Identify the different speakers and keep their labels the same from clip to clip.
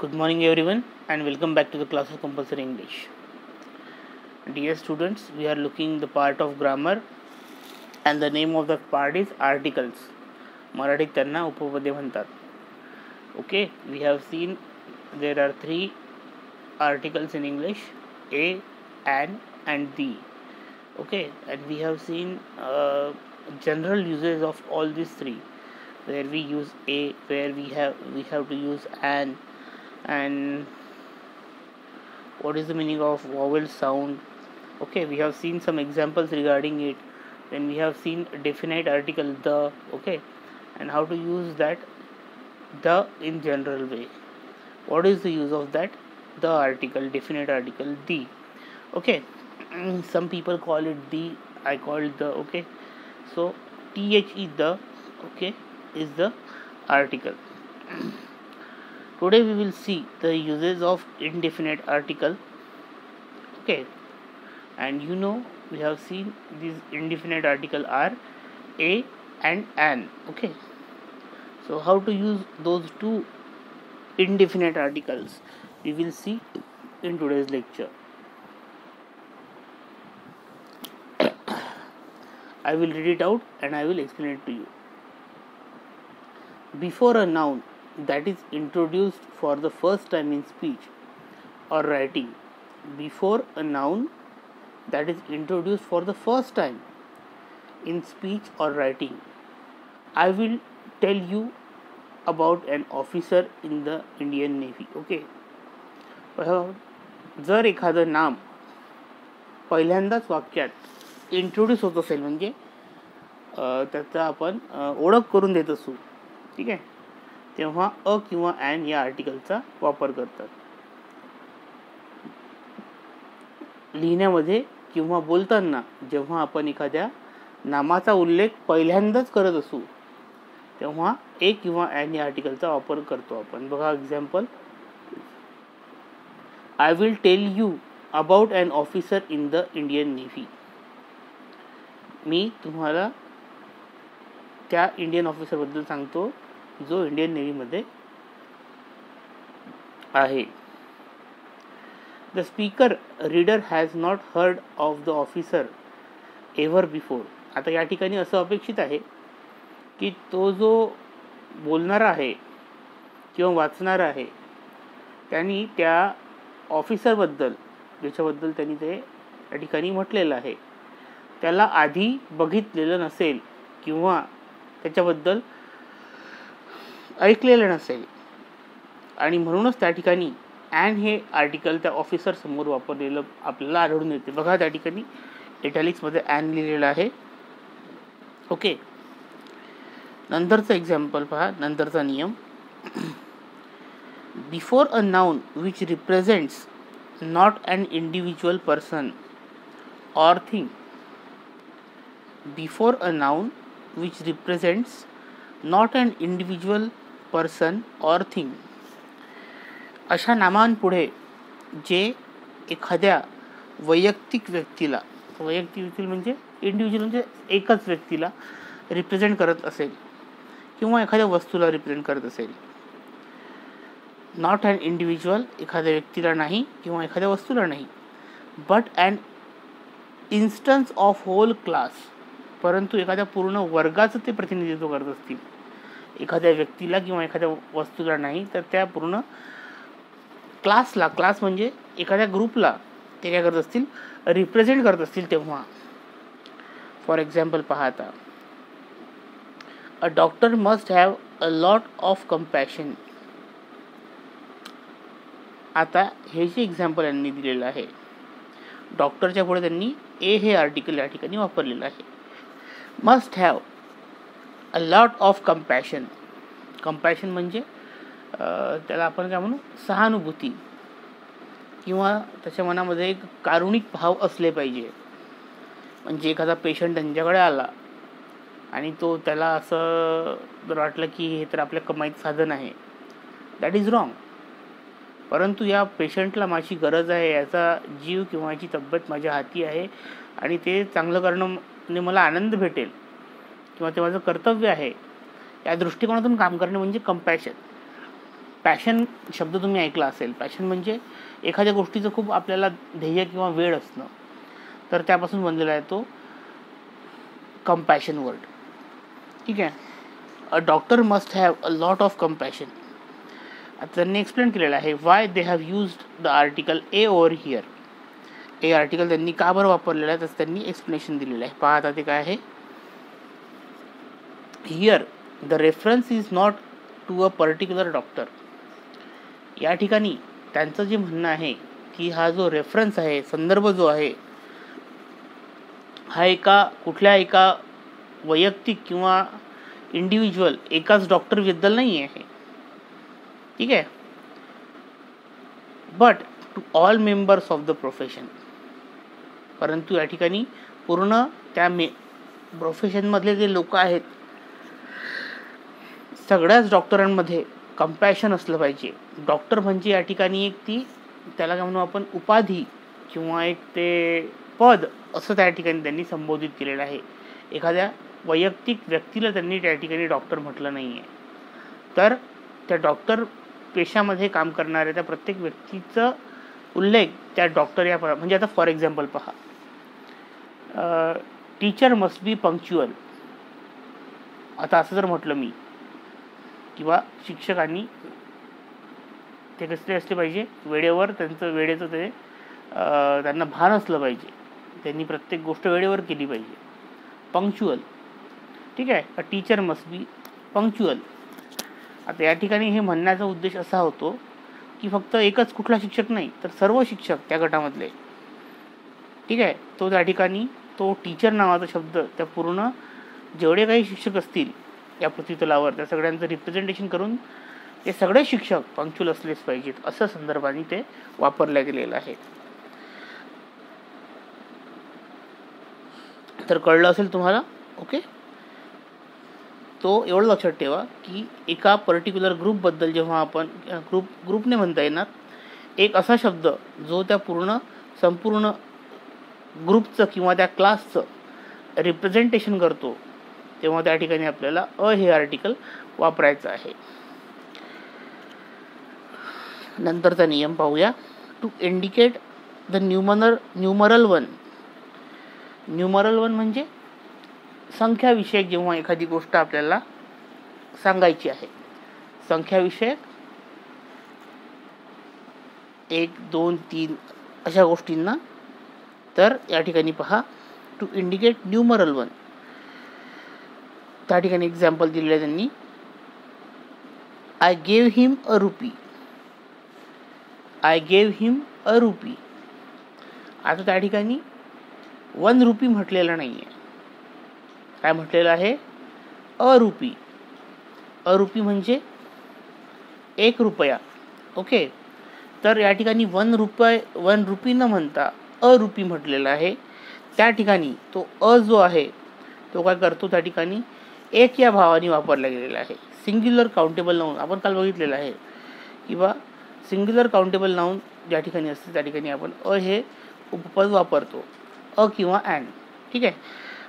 Speaker 1: Good morning everyone and welcome back to the class of compulsory English. Dear students, we are looking the part of grammar and the name of the part is articles. मराठीत त्यांना उपपदे म्हणतात. Okay, we have seen there are three articles in English: a, an and the. Okay, and we have seen general uses of all these three, where we use a, where we have to use an, and what is the meaning of vowel sound. Okay, we have seen some examples regarding it. Then we have seen definite article the, okay, and how to use that the in general way. What is the use of that the article, definite article the? Okay, some people call it the, I call it the. Okay, so the the, okay, is the article. Today we will see the uses of indefinite article. Okay, and we have seen these indefinite article are a and an. Okay, so how to use those two indefinite articles we will see in today's lecture. I will read it out and I will explain it to you. Before a noun that is introduced for the first time in speech or writing, before a noun that is introduced for the first time in speech or writing, I will tell you about an officer in the Indian Navy. Okay, जर एखादं नाम पहिल्यांदाच वाक्यात introduce होत असेल, म्हणजे त्याचा आपण ओळख करून देत असू, ठीक आहे, तेव्हा अ किंवा ॲन या आर्टिकलचा वापर करतात. लिहिण्यामध्ये किंवा बोलताना जेव्हा आपण एखाद्या नामाचा उल्लेख पहिल्यांदाच करत असू तेव्हा ए किंवा ॲन या आर्टिकलचा वापर करतो आपण. बघा example, I will tell you about an officer in the Indian navy. मी तुम्हाला त्या इंडियन ऑफिसरबद्दल सांगतो जो इंडियन नेव्हीमध्ये आहे. The speaker reader has not heard of the officer ever before. आता या ठिकाणी असं अपेक्षित आहे की तो जो बोलणारा आहे किंवा वाचणारा आहे त्यांनी त्या ऑफिसरबद्दल, ज्याच्याबद्दल त्यांनी ते या ठिकाणी म्हटलेलं आहे, त्याला आधी बघितलेलं नसेल किंवा त्याच्याबद्दल ऐकलेलं नसेल, आणि म्हणूनच त्या ठिकाणी ॲन हे आर्टिकल त्या ऑफिसर समोर वापरलेलं आपल्याला आढळून येते. बघा त्या ठिकाणी इटॅलिक्समध्ये ॲन लिहिलेलं आहे. ओके, नंतरचं एक्झाम्पल पहा, नंतरचा नियम. Before a noun which represents not an individual person or thing. Before a noun which represents not an individual person or thing. अशा नामांपुढे जे एखाद्या वैयक्तिक व्यक्तीला, वैयक्तिक व्यक्ती म्हणजे इंडिव्हिज्युअल म्हणजे एकच व्यक्तीला रिप्रेझेंट करत असेल किंवा एखाद्या वस्तूला रिप्रेझेंट करत असेल. नॉट ॲन इंडिव्हिज्युअल एखाद्या व्यक्तीला नाही किंवा एखाद्या वस्तूला नाही, but an instance of whole class. परंतु एखाद्या पूर्ण वर्गाचं ते प्रतिनिधित्व करत असतील. एखाद्या व्यक्तीला किंवा एखाद्या वस्तूला नाही तर त्या पूर्ण क्लासला, क्लास म्हणजे एखाद्या ग्रुपला ते काय करत असतील, रिप्रेझेंट करत असतील तेव्हा. फॉर एक्झाम्पल पहा, आता a doctor must have a lot of compassion. आता हे जे एक्झाम्पल यांनी दिलेलं आहे, डॉक्टरच्या पुढे त्यांनी ए हे आर्टिकल या ठिकाणी वापरलेलं आहे. Must have a lot of compassion. Compassion म्हणजे त्याला आपण काय म्हणू, सहानुभूती, किंवा त्याच्या मनामध्ये एक कारुणिक भाव असले पाहिजे. म्हणजे एखादा पेशंट त्यांच्याकडे आला आणि तो त्याला असं जर वाटलं की हे तर आपल्या कमाईचं साधन आहे, दॅट इज रॉंग. परंतु या पेशंटला माझी गरज आहे, याचा जीव किंवा याची तब्येत माझ्या हाती आहे आणि ते चांगलं करणं मला आनंद भेटेल किंवा ते माझं कर्तव्य आहे, या दृष्टिकोनातून काम करणे म्हणजे कंपॅशन. पॅशन शब्द तुम्ही ऐकला असेल. पॅशन म्हणजे एखाद्या गोष्टीचं खूप आपल्याला ध्येय किंवा वेळ असणं, तर त्यापासून बनलेला आहे तो कंपॅशन वर्ड. ठीक आहे. A doctor must have a lot of compassion. आता त्यांनी एक्सप्लेन केलेलं आहे Y they have used the article a over here. A article त्यांनी का बरं वापरलेलं आहे तसं त्यांनी एक्सप्लेनेशन दिलेलं आहे. पहा आता ते काय आहे. Here the reference is not to a particular doctor. या ठिकाणी त्यांचं जे म्हणणं आहे की हा जो रेफरन्स आहे, संदर्भ जो आहे, हा कुठल्या एका वैयक्तिक किंवा इंडिव्हिज्युअल एकाच डॉक्टरबद्दल नाही आहे. ठीक आहे. But to all members of the profession. परंतु या ठिकाणी पूर्ण त्या प्रोफेशनमधले जे लोक आहेत सगळ्याच डॉक्टरांमध्ये कंपॅशन असलं पाहिजे. डॉक्टर म्हणजे या ठिकाणी एक त्याला काय म्हणू आपण उपाधी किंवा एक ते पद असं त्या ठिकाणी त्यांनी संबोधित केलेलं आहे. एखाद्या वैयक्तिक व्यक्तीला त्यांनी त्या ठिकाणी डॉक्टर म्हटलं नाही आहे. तर त्या डॉक्टर पेशामध्ये काम करणाऱ्या त्या प्रत्येक व्यक्तीचं उल्लेख त्या डॉक्टर या म्हणजे आता फॉर एक्झाम्पल पहा, टीचर मस्ट बी पंक्च्युअल. आता असं जर म्हटलं मी किंवा शिक्षकांनी ते कसले असले पाहिजे, वेळेवर त्यांचं वेळेचं ते त्यांना भान असलं पाहिजे, त्यांनी प्रत्येक गोष्ट वेळेवर केली पाहिजे. पंक्च्युअल. ठीक आहे. A teacher must be punctual. आता या ठिकाणी हे म्हणण्याचा उद्देश असा होतो की फक्त एकच कुठला शिक्षक नाही तर सर्व शिक्षक त्या गटामधले. ठीक आहे. तो त्या ठिकाणी तो टीचर नावाचा शब्द त्या पूर्ण जेवढे काही शिक्षक असतील या पृथ्वीतलावर त्या सगळ्यांचं रिप्रेझेंटेशन करून ते सगळे शिक्षक पंक्च्युअल असलेच पाहिजेत असं संदर्भाने ते वापरल्या गेलेलं आहे. तर कळलं असेल तुम्हाला. ओके. तो एवढं लक्षात ठेवा की एका पर्टिक्युलर ग्रुपबद्दल जेव्हा आपण ग्रुपने म्हणता येणार एक असा शब्द जो त्या संपूर्ण ग्रुपचं किंवा त्या क्लासचं रिप्रेझेंटेशन करतो तेव्हा त्या ठिकाणी आपल्याला हे आर्टिकल वापरायचं आहे. नंतरचा नियम पाहूया. To indicate the numeral one. Numeral one म्हणजे संख्याविषयक जेव्हा एखादी गोष्ट आपल्याला सांगायची आहे, संख्याविषयक 1, 2, 3 अशा गोष्टींना, तर या ठिकाणी पहा टू इंडिकेट न्यूमरल वन. त्या ठिकाणी एक्झाम्पल दिलेलं आहे त्यांनी. I gave him a RuPay. I gave him a RuPay. आता त्या ठिकाणी 1 रुपी म्हटलेलं नाही आहे. काय म्हटलेलं आहे? अरुपी. अरुपी म्हणजे 1 रुपया. ओके. तर या ठिकाणी 1 रुपी न म्हणता अरुपी म्हटलेलं आहे. त्या ठिकाणी तो जो आहे तो काय करतो, त्या ठिकाणी 1 या भावाने वापरला गेलेला आहे. सिंग्युलर काउंटेबल नाऊन आपण काल बघितलेलं आहे किंवा सिंग्युलर काउंटेबल नाऊन ज्या ठिकाणी असते त्या ठिकाणी आपण हे उपपद वापरतो, किंवा अँड. ठीक आहे.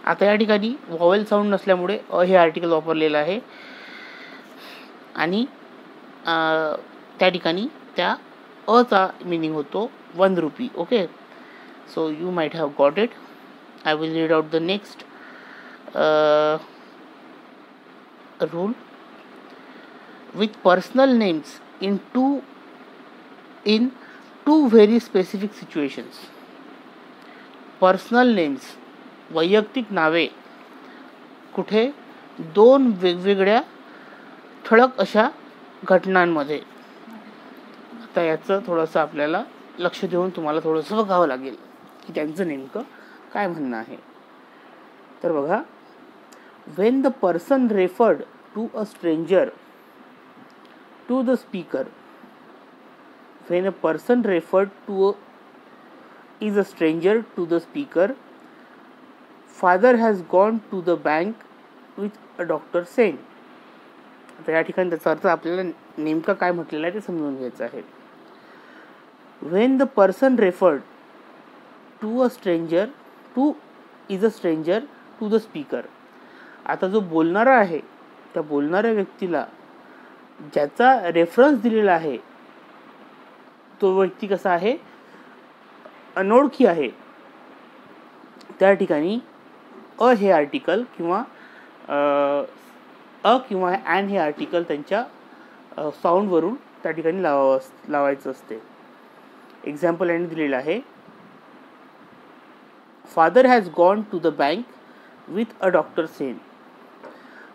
Speaker 1: आता या ठिकाणी व्हॉवेल साऊंड नसल्यामुळे हे आर्टिकल वापरलेलं आहे आणि त्या ठिकाणी त्या चा मिनिंग होतो 1 RuPay. Okay. So you might have got it. I will read out the next rule. With personal names in two very specific situations. Personal names वैयक्तिक नावे कुठे 2 वेगवेगळ्या ठळक अशा घटनांमध्ये. आता याचं थोडंसं आपल्याला लक्ष देऊन तुम्हाला थोडंसं बघावं लागेल की त्यांचं नेमकं काय म्हणणं आहे. तर बघा, when the person referred to a stranger to the speaker, when a person referred to is a stranger to the speaker, father has gone to the bank with a doctor saying. आता या ठिकाणी त्याचा अर्थ आपल्याला नेमका काय म्हटलेला आहे ते समजून घ्यायचं आहे. when the person referred to a stranger is a stranger to the speaker. आता जो बोलणारा आहे त्या बोलणाऱ्या व्यक्तीला ज्याचा रेफरन्स दिलेला आहे तो व्यक्ती कसा आहे, अनोळखी आहे, त्या ठिकाणी अ हे आर्टिकल किंवा अ किंवा ॲन हे आर्टिकल त्यांच्या साऊंडवरून त्या ठिकाणी लावायचं असते. एक्झाम्पल यांनी दिलेलं आहे, father has gone to the bank with a doctor Sen.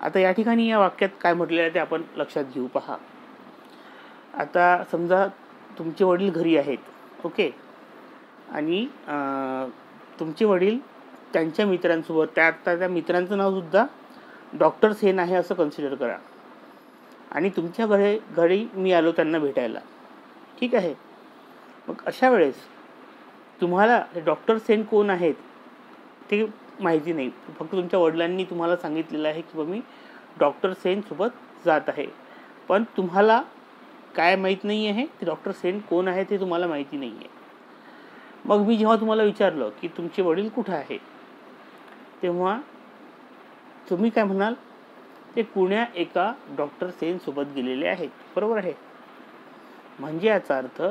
Speaker 1: आता या ठिकाणी या वाक्यात काय म्हटलेलं आहे ते आपण लक्षात घेऊ. पहा, आता समजा तुमचे वडील घरी आहेत, ओके, आणि तुमचे वडील त्यांच्या मित्रांसोबत, त्या मित्रांचं नाव सुद्धा डॉक्टर सेन आहे असं कन्सिडर करा, आणि तुमच्या घरी मी आलो त्यांना भेटायला, ठीक आहे. मग अशा वेळेस तुम्हाला डॉक्टर सेन कोण आहेत ते माहिती नाही, फक्त तुमच्या वडिलांनी तुम्हाला सांगितलेलं आहे की मी डॉक्टर सेन सोबत जात आहे, पण तुम्हाला काय माहीत नाही आहे, ते डॉक्टर सेन कोण आहे ते तुम्हाला माहिती नाही आहे. मग मी जेव्हा तुम्हाला विचारलं की तुमचे वडील कुठे आहे, तेव्हा तुम्ही काय म्हणाल, ते पुण्या एका डॉक्टर सेन सोबत गेलेले आहेत, बरोबर आहे. म्हणजे याचा अर्थ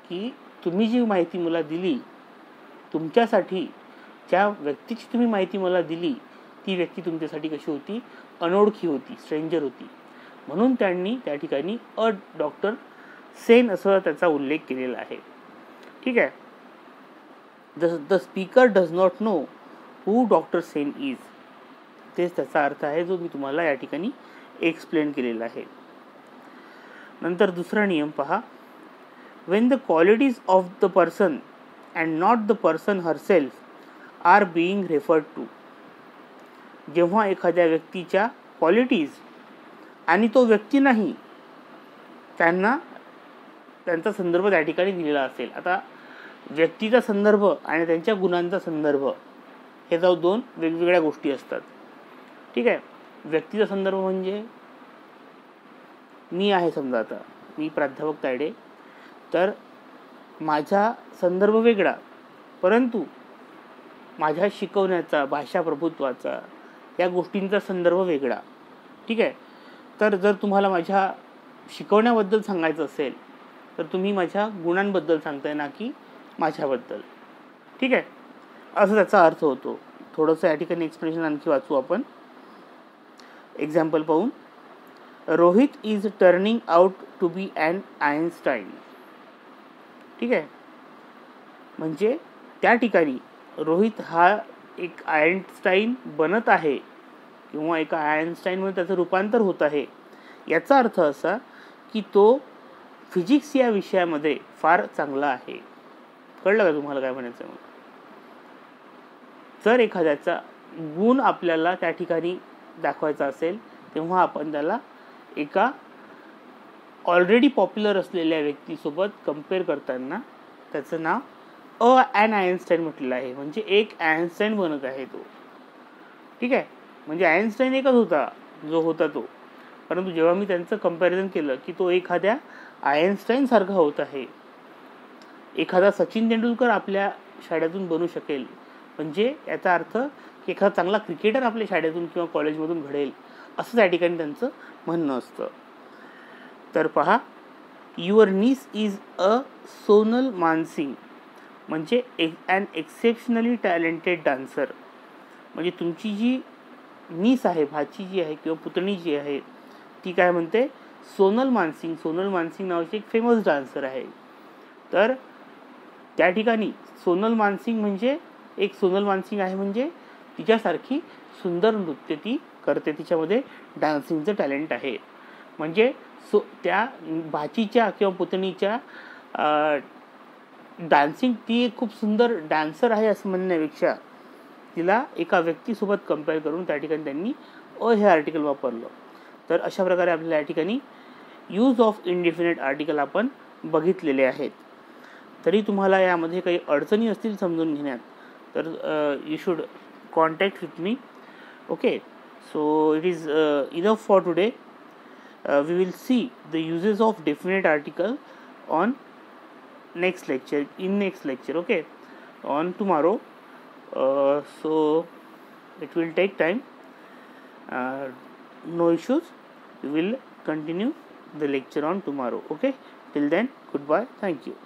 Speaker 1: की तुम्ही जी माहिती मला दिली, तुमच्यासाठी ज्या व्यक्तीची तुम्ही माहिती मला दिली ती व्यक्ती तुमच्यासाठी कशी होती, अनोळखी होती, स्ट्रेंजर होती. म्हणून त्यांनी त्या ठिकाणी अ डॉक्टर सेन असं त्याचा उल्लेख केलेला आहे, ठीक आहे. The speaker does not know who doctor Sen is, तेच त्याचा अर्थ आहे जो मी तुम्हाला या ठिकाणी एक्सप्लेन केलेला आहे. नंतर दुसरा नियम पहा, when the qualities of the person and not the person herself are being referred to. जेव्हा एखाद्या व्यक्तीच्या क्वालिटीज आणि तो व्यक्ती नाही त्यांचा संदर्भ त्या ठिकाणी दिलेला असेल. आता व्यक्तीचा संदर्भ आणि त्यांच्या गुणांचा संदर्भ हे जाऊ दोन वेगवेगळ्या गोष्टी असतात, ठीक आहे. व्यक्तीचा संदर्भ म्हणजे मी आहे, समजा आता मी प्राध्यापक तायडे, तर माझा संदर्भ वेगळा, परंतु माझ्या शिकवण्याचा, भाषा प्रभुत्वाचा, या गोष्टींचा संदर्भ वेगळा, ठीक आहे. तर जर तुम्हाला माझ्या शिकवण्याबद्दल सांगायचं असेल तर तुम्ही माझ्या गुणांबद्दल सांगताय, ना की माझ्याबद्दल, ठीक आहे. असं त्याचा अर्थ होतो. थोडंसं या ठिकाणी एक्सप्लेनेशन आणखी वाचू आपण. एक्झाम्पल पाहून, Rohit is turning out to be an Einstein, ठीक आहे. म्हणजे त्या ठिकाणी रोहित हा एक आयन्स्टाईन बनत आहे किंवा एका आयन्स्टाईनमध्ये त्याचं रूपांतर होत आहे. याचा अर्थ असा की तो फिजिक्स या विषयामध्ये फार चांगला आहे. कळलं का तुम्हाला काय म्हणायचं? मग जर एखाद्याचा गुण आपल्याला त्या ठिकाणी दाखवायचा असेल तेव्हा आपण त्याला एका ऑलरेडी पॉप्युलर असलेल्या व्यक्तीसोबत कम्पेअर करताना त्याचं नाव ॲन आयन्स्टाईन म्हटलेलं आहे. म्हणजे एक आयन्स्टाईन बनत आहे तो, ठीक आहे. म्हणजे आयन्स्टाईन एकच होता जो होता तो, परंतु जेव्हा मी त्यांचं कंपॅरिझन केलं की तो एखाद्या आयन्स्टाईन सारखा होत आहे. एखादा सचिन तेंडुलकर आपल्या शाळेतून बनू शकेल, म्हणजे याचा अर्थ की एखादा चांगला क्रिकेटर आपल्या शाळेतून किंवा कॉलेजमधून घडेल, असं त्या ठिकाणी त्यांचं म्हणणं असतं. तर पहा, युअर नीस इज अ सोनल मानसिंग, म्हणजे ॲन एक्सेप्शनली टॅलेंटेड डान्सर. म्हणजे तुमची जी नीस आहे, भाची जी आहे किंवा पुतणी जी आहे, ती काय म्हणते, सोनल मानसिंग. सोनल मानसिंग नावाची एक फेमस डान्सर आहे. तर त्या ठिकाणी सोनल मानसिंग म्हणजे एक सोनल मानसिंग आहे म्हणजे तिच्यासारखी सुंदर नृत्य ती करते, तिच्यामध्ये डान्सिंगचं टॅलेंट आहे. म्हणजे त्या भाचीच्या किंवा पुतणीच्या डान्सिंग, ती एक खूप सुंदर डान्सर आहे असं म्हणण्यापेक्षा तिला एका व्यक्तीसोबत कंपेअर करून त्या ठिकाणी त्यांनी हे आर्टिकल वापरलं. तर अशा प्रकारे आपल्याला या ठिकाणी यूज ऑफ इनडेफिनेट आर्टिकल आपण बघितलेले आहेत. तरी तुम्हाला यामध्ये काही अडचणी असतील समजून घेण्यात तर you should contact with me. Okay, so it is enough for today. We will see the uses of definite article on next lecture, okay, on tomorrow. So it will take time, no issues, we will continue the lecture on tomorrow. Okay, till then, goodbye, thank you.